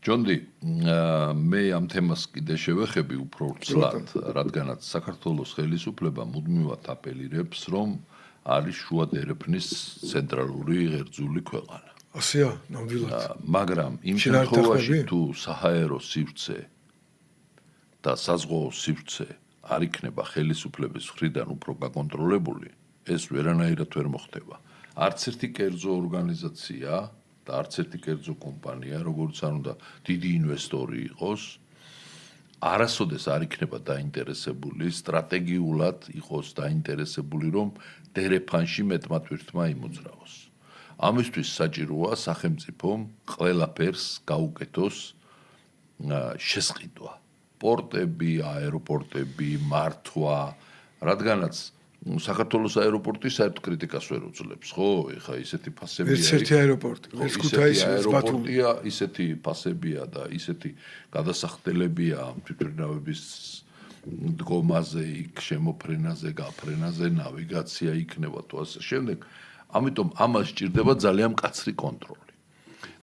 ჯონდი, მე ამ თემას კიდე შევეხები უფრო ვრცლად, რადგანაც საქართველოს ხელისუფლება მუდმივად აპელირებს, რომ არის შუა დერეფნის ცენტრალური ღერძული ქვეყანა. ასეა, ნამდვილად. მაგრამ იმ შემთხვევაში თუ საჰაერო სივრცე და საზღვაო სივრცე არ იქნება ხელისუფლების მხრიდან უფრო გაკონტროლებული, ეს ვერანაირად ვერ მოხდება. არც ერთი კერძო ორგანიზაცია და არც ერთი კერძო კომპანია, როგორც არ უნდა დიდი ინვესტორი იყოს, არასოდეს არ იქნება დაინტერესებული, სტრატეგიულად იყოს დაინტერესებული, რომ დერეფანში მეტმატვირთმა იმოძრავოს. ამისთვის საჭიროა სახელმწიფომ ყველაფერს გაუკეთოს შესყიდვა. პორტები, აეროპორტები, მართვა, რადგანაც საქართველოს აეროპორტი საერთოდ კრიტიკას ვერ უძლებს, ხო? ეხა ისეთი ფასებია. ერთ-ერთი აეროპორტი, ეს ქუთაისის ბათუმი. ისეთი ფასებია და ისეთი გადასახდელებია თვითმფრინავების დგომაზე, იქ შემოფრენაზე, გაფრენაზე, ნავიგაცია იქნება თუ ასე შემდეგ. ამიტომ ამას სჭირდება ძალიან მკაცრი კონტროლი.